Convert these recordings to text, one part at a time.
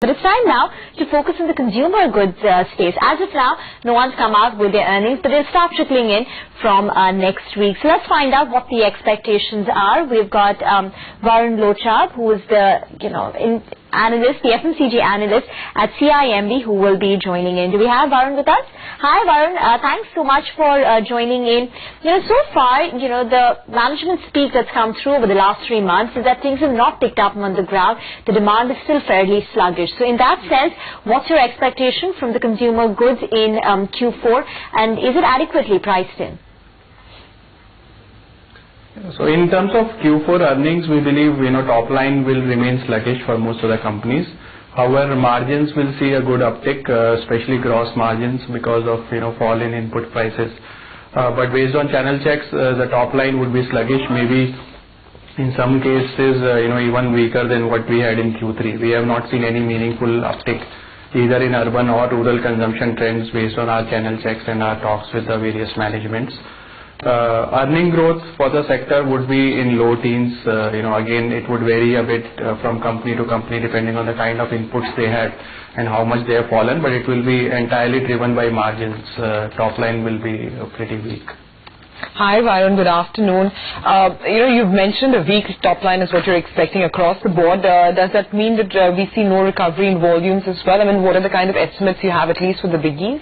But it's time now to focus on the consumer goods space. As of now, no one's come out with their earnings, but they'll start trickling in from next week. So let's find out what the expectations are. We've got Varun Lohchab, who is the analyst, the FMCG analyst at CIMB, who will be joining in. Do we have Varun with us? Hi Varun, thanks so much for joining in. So far, the management speak that's come through over the last 3 months is that things have not picked up on the ground. The demand is still fairly sluggish. So in that sense, what's your expectation from the consumer goods in Q4, and is it adequately priced in? So in terms of Q4 earnings, we believe top line will remain sluggish for most of the companies. However, margins will see a good uptick, especially gross margins, because of fall in input prices. But based on channel checks, the top line would be sluggish, maybe in some cases even weaker than what we had in Q3. We have not seen any meaningful uptick either in urban or rural consumption trends based on our channel checks and our talks with the various managements. Earning growth for the sector would be in low teens. Again, it would vary a bit from company to company depending on the kind of inputs they had and how much they have fallen, but it will be entirely driven by margins. Top line will be pretty weak. Hi Varun, good afternoon. You've mentioned a weak top line is what you're expecting across the board. Does that mean that we see no recovery in volumes as well? I mean, what are the kind of estimates you have, at least for the biggies?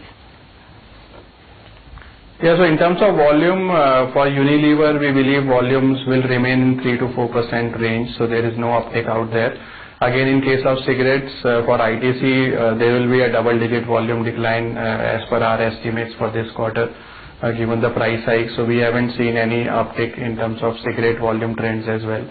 Yeah, so in terms of volume, for Unilever, we believe volumes will remain in 3 to 4% range, so there is no uptick out there. Again, in case of cigarettes, for ITC, there will be a double-digit volume decline as per our estimates for this quarter, given the price hike. So we haven't seen any uptick in terms of cigarette volume trends as well.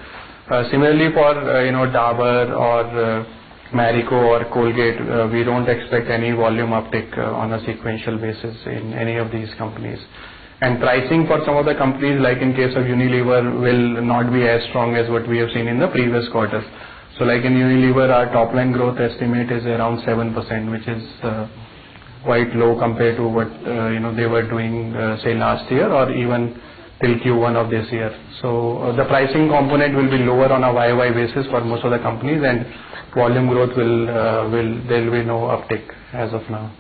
Similarly, for Dabur or Marico or Colgate, we don't expect any volume uptick on a sequential basis in any of these companies. And pricing for some of the companies, like in case of Unilever, will not be as strong as what we have seen in the previous quarters. So like in Unilever, our top line growth estimate is around 7%, which is quite low compared to what they were doing say last year or even till Q1 of this year. So the pricing component will be lower on a YY basis for most of the companies, and volume growth there will be no uptick as of now.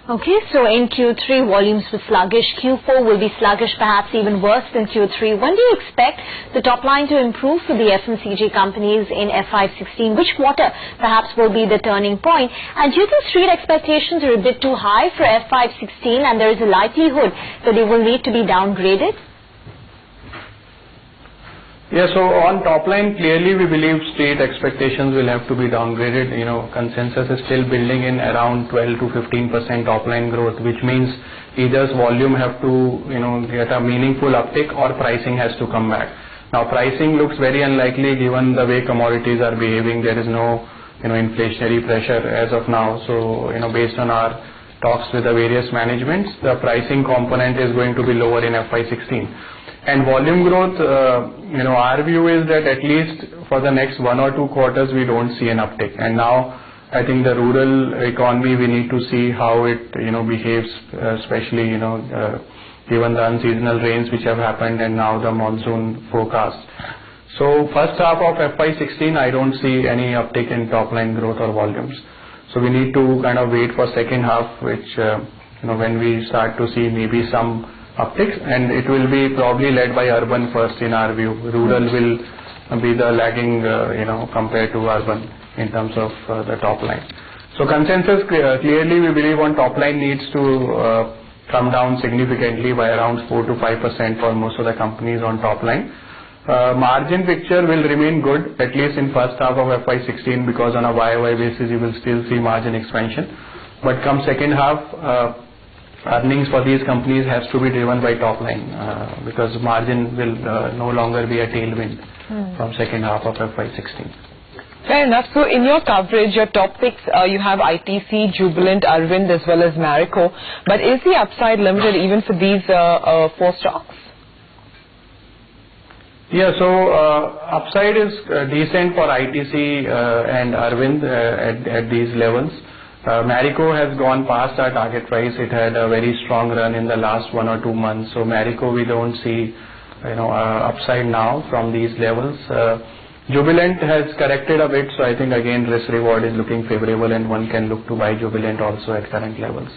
Okay, so in Q3 volumes were sluggish. Q4 will be sluggish, perhaps even worse than Q3. When do you expect the top line to improve for the FMCG companies in FY16? Which quarter perhaps will be the turning point? And do you think street expectations are a bit too high for FY16 and there is a likelihood that they will need to be downgraded? Yeah, so on top line, clearly we believe street expectations will have to be downgraded. Consensus is still building in around 12 to 15% top line growth, which means either volume have to get a meaningful uptick or pricing has to come back. Now pricing looks very unlikely given the way commodities are behaving. There is no inflationary pressure as of now. So based on our talks with the various managements, the pricing component is going to be lower in FY16. And volume growth, our view is that at least for the next 1 or 2 quarters, we don't see an uptick. And now, I think the rural economy, we need to see how it, behaves, especially, given the unseasonal rains which have happened and now the monsoon forecast. So, first half of FY16, I don't see any uptick in top line growth or volumes. So, we need to kind of wait for second half, which, when we start to see maybe some upticks, and it will be probably led by urban first in our view. Rural will be the lagging, compared to urban in terms of the top line. So consensus clearly we believe on top line needs to come down significantly by around 4 to 5% for most of the companies on top line. Margin picture will remain good, at least in first half of FY16, because on a YY basis you will still see margin expansion. But come second half, earnings for these companies has to be driven by top line because margin will no longer be a tailwind from second half of FY16. Fair enough. So in your coverage, your top picks, you have ITC, Jubilant, Arvind as well as Marico. But is the upside limited even for these 4 stocks? Yeah, so upside is decent for ITC and Arvind at these levels. Marico has gone past our target price. It had a very strong run in the last 1 or 2 months. So Marico, we don't see upside now from these levels. Jubilant has corrected a bit, so I think again risk reward is looking favorable and one can look to buy Jubilant also at current levels.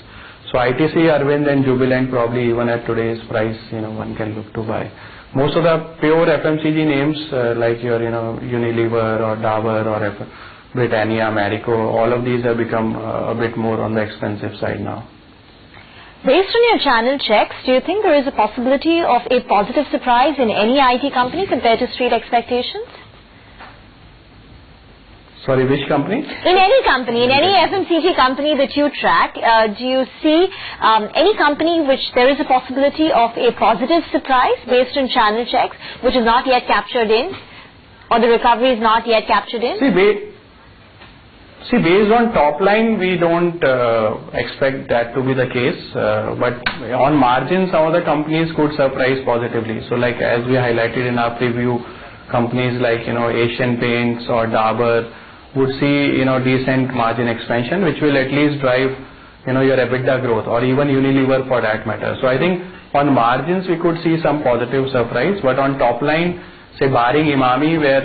So ITC, Arvind and Jubilant probably even at today's price, one can look to buy. Most of the pure FMCG names like your Unilever or Dabur or Britannia, Marico, all of these have become a bit more on the expensive side now. Based on your channel checks, do you think there is a possibility of a positive surprise in any IT company compared to street expectations? Sorry, which company? In any company, in any FMCG company that you track, do you see any company which there is a possibility of a positive surprise based on channel checks, which is not yet captured in, or the recovery is not yet captured in? See, based on top line, we don't expect that to be the case. But on margins, some of the companies could surprise positively. So like as we highlighted in our preview, companies like, Asian Paints or Dabur would see, decent margin expansion, which will at least drive, your EBITDA growth, or even Unilever for that matter. So I think on margins, we could see some positive surprise, but on top line, say barring Imami, where,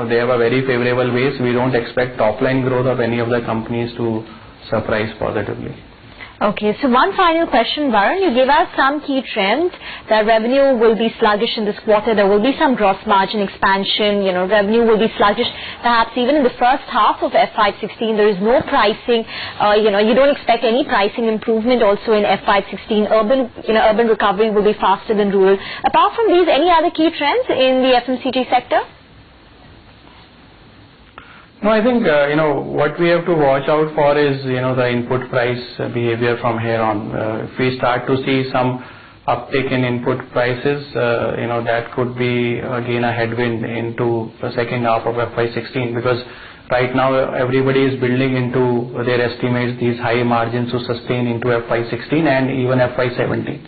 they have a very favorable base, we don't expect top line growth of any of the companies to surprise positively. Okay, so one final question, Varun. You gave us some key trends that revenue will be sluggish in this quarter. There will be some gross margin expansion. Revenue will be sluggish. Perhaps even in the first half of FY16, there is no pricing. You don't expect any pricing improvement also in FY16. Urban recovery will be faster than rural. Apart from these, any other key trends in the FMCG sector? No, I think, what we have to watch out for is, the input price behavior from here on. If we start to see some uptick in input prices, that could be again a headwind into the second half of FY16, because right now everybody is building into their estimates these high margins to sustain into FY16 and even FY17.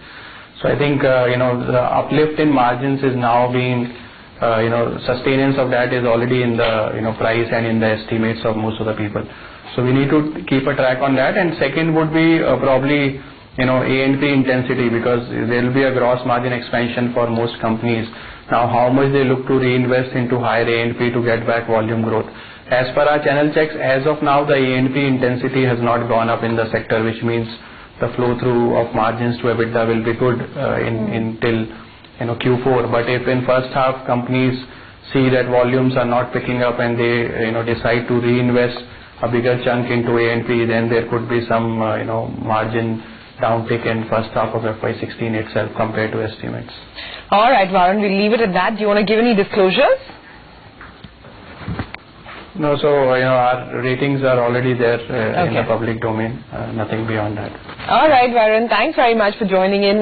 So I think, the uplift in margins is now being sustenance of that is already in the, price and in the estimates of most of the people. So we need to keep a track on that. And second would be probably, A&P intensity, because there will be a gross margin expansion for most companies. Now, how much they look to reinvest into higher A&P to get back volume growth. As per our channel checks, as of now, the A&P intensity has not gone up in the sector, which means the flow through of margins to EBITDA will be good until Q4. But if in first half companies see that volumes are not picking up and they decide to reinvest a bigger chunk into A&P, then there could be some margin downtick in first half of FY16 itself compared to estimates. All right, Varun, we'll leave it at that. Do you want to give any disclosures? No, so our ratings are already there in the public domain. Nothing beyond that. All right, Varun, thanks very much for joining in.